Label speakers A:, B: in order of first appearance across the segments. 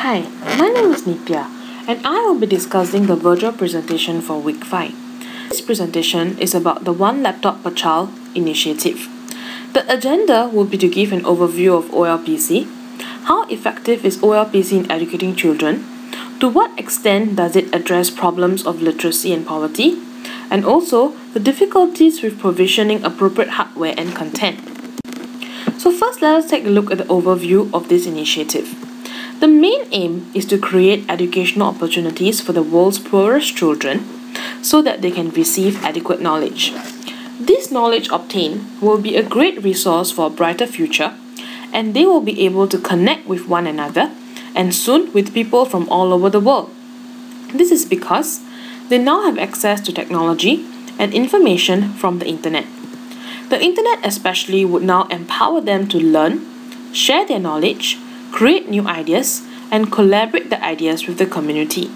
A: Hi, my name is Nitya and I will be discussing the virtual presentation for week 5. This presentation is about the One Laptop per Child initiative. The agenda will be to give an overview of OLPC, how effective is OLPC in educating children, to what extent does it address problems of literacy and poverty, and also the difficulties with provisioning appropriate hardware and content. So first, let us take a look at the overview of this initiative. The main aim is to create educational opportunities for the world's poorest children so that they can receive adequate knowledge. This knowledge obtained will be a great resource for a brighter future, and they will be able to connect with one another and soon with people from all over the world. This is because they now have access to technology and information from the internet. The internet especially would now empower them to learn, share their knowledge, create new ideas, and collaborate the ideas with the community.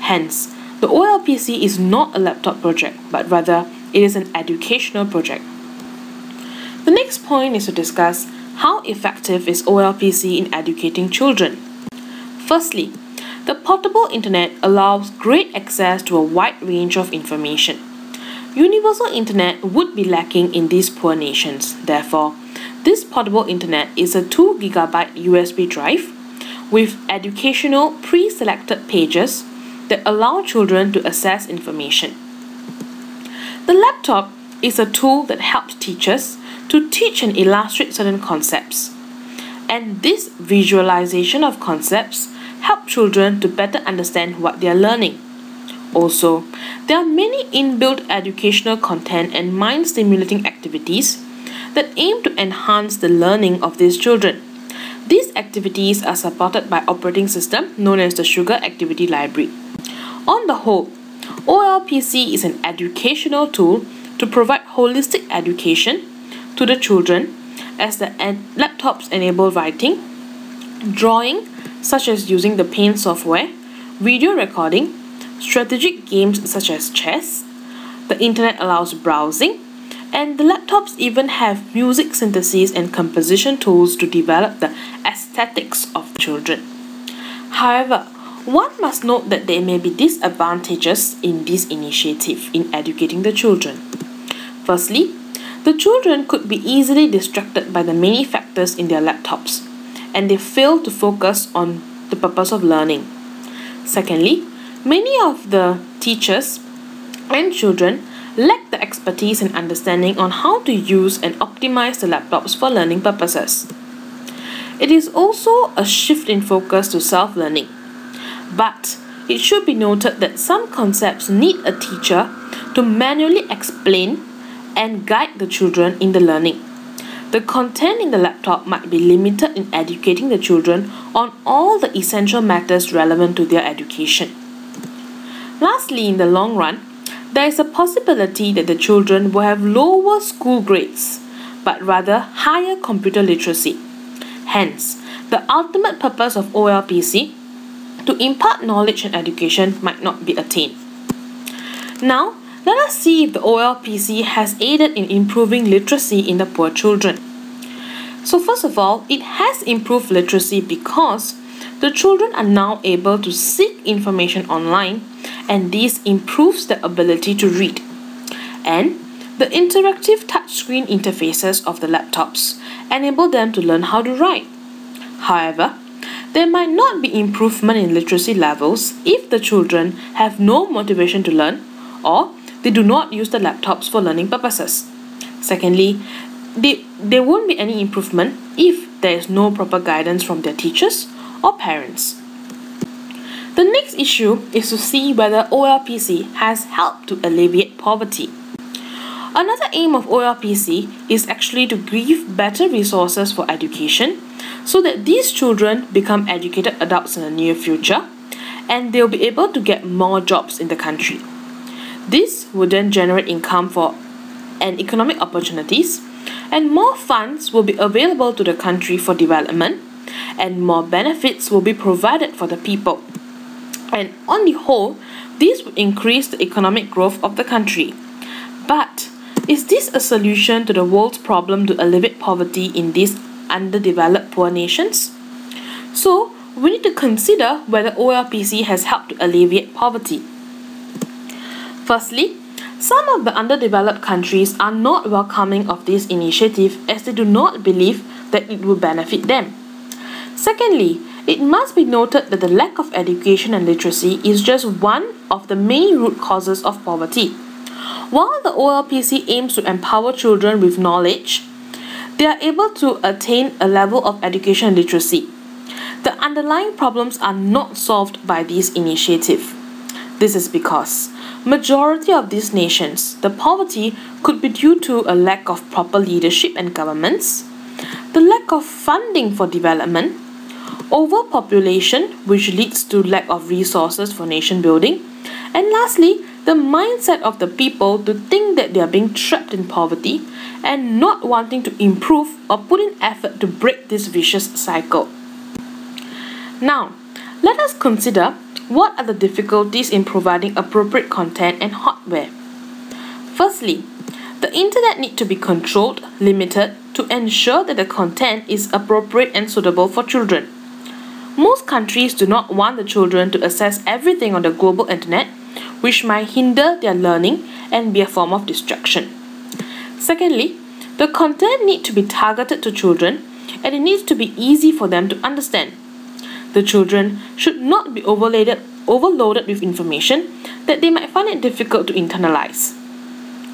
A: Hence, the OLPC is not a laptop project, but rather it is an educational project. The next point is to discuss how effective is OLPC in educating children. Firstly, the portable internet allows great access to a wide range of information. Universal internet would be lacking in these poor nations. Therefore, this portable internet is a 2 GB USB drive with educational pre-selected pages that allow children to access information. The laptop is a tool that helps teachers to teach and illustrate certain concepts. And this visualization of concepts help children to better understand what they are learning. Also, there are many inbuilt educational content and mind-stimulating activities that aim to enhance the learning of these children. These activities are supported by operating system known as the Sugar Activity Library. On the whole, OLPC is an educational tool to provide holistic education to the children as the laptops enable writing, drawing such as using the Paint software, video recording, strategic games such as chess, the internet allows browsing, and the laptops even have music synthesis and composition tools to develop the aesthetics of children. However, one must note that there may be disadvantages in this initiative in educating the children. Firstly, the children could be easily distracted by the many factors in their laptops, and they fail to focus on the purpose of learning. Secondly, many of the teachers and children lack the expertise and understanding on how to use and optimize the laptops for learning purposes. It is also a shift in focus to self-learning, but it should be noted that some concepts need a teacher to manually explain and guide the children in the learning. The content in the laptop might be limited in educating the children on all the essential matters relevant to their education. Lastly, in the long run, there is a possibility that the children will have lower school grades, but rather higher computer literacy. Hence, the ultimate purpose of OLPC, to impart knowledge and education, might not be attained. Now, let us see if the OLPC has aided in improving literacy in the poor children. So first of all, it has improved literacy because the children are now able to seek information online, and this improves their ability to read. And the interactive touchscreen interfaces of the laptops enable them to learn how to write. However, there might not be improvement in literacy levels if the children have no motivation to learn or they do not use the laptops for learning purposes. Secondly, there won't be any improvement if there is no proper guidance from their teachers or parents. The next issue is to see whether OLPC has helped to alleviate poverty. Another aim of OLPC is actually to give better resources for education so that these children become educated adults in the near future and they'll be able to get more jobs in the country. This would then generate income for and economic opportunities, and more funds will be available to the country for development, and more benefits will be provided for the people. And on the whole, this would increase the economic growth of the country. But is this a solution to the world's problem to alleviate poverty in these underdeveloped poor nations? So, we need to consider whether OLPC has helped to alleviate poverty. Firstly, some of the underdeveloped countries are not welcoming of this initiative as they do not believe that it will benefit them. Secondly, it must be noted that the lack of education and literacy is just one of the main root causes of poverty. While the OLPC aims to empower children with knowledge, they are able to attain a level of education and literacy. The underlying problems are not solved by this initiative. This is because majority of these nations, the poverty could be due to a lack of proper leadership and governments, the lack of funding for development, overpopulation, which leads to lack of resources for nation building, and lastly, the mindset of the people to think that they are being trapped in poverty and not wanting to improve or put in effort to break this vicious cycle. Now, let us consider what are the difficulties in providing appropriate content and hardware. Firstly, the internet needs to be controlled, limited to ensure that the content is appropriate and suitable for children. Most countries do not want the children to access everything on the global internet, which might hinder their learning and be a form of distraction. Secondly, the content needs to be targeted to children and it needs to be easy for them to understand. The children should not be overloaded with information that they might find it difficult to internalize.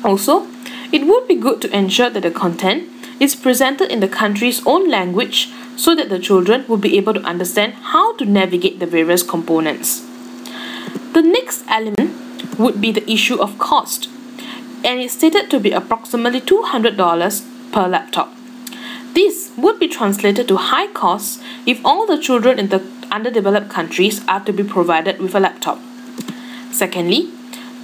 A: Also, it would be good to ensure that the content is presented in the country's own language so that the children will be able to understand how to navigate the various components. The next element would be the issue of cost, and it's stated to be approximately $200 per laptop. This would be translated to high costs if all the children in the underdeveloped countries are to be provided with a laptop. Secondly,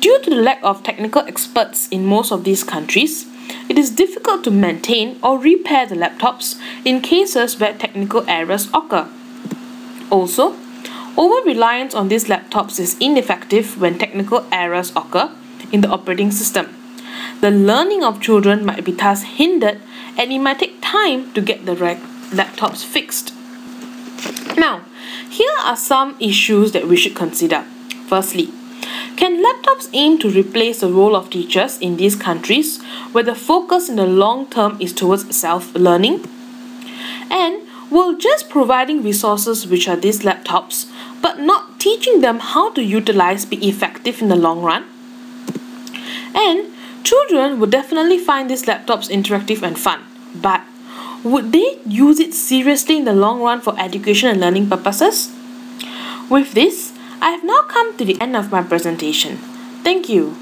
A: due to the lack of technical experts in most of these countries, it is difficult to maintain or repair the laptops in cases where technical errors occur. Also, over-reliance on these laptops is ineffective when technical errors occur in the operating system. The learning of children might be thus hindered and it might take time to get the laptops fixed. Now, here are some issues that we should consider. Firstly, can laptops aim to replace the role of teachers in these countries where the focus in the long term is towards self-learning? And will just providing resources, which are these laptops, but not teaching them how to utilize be effective in the long run? And children would definitely find these laptops interactive and fun, but would they use it seriously in the long run for education and learning purposes? With this, I have now come to the end of my presentation. Thank you.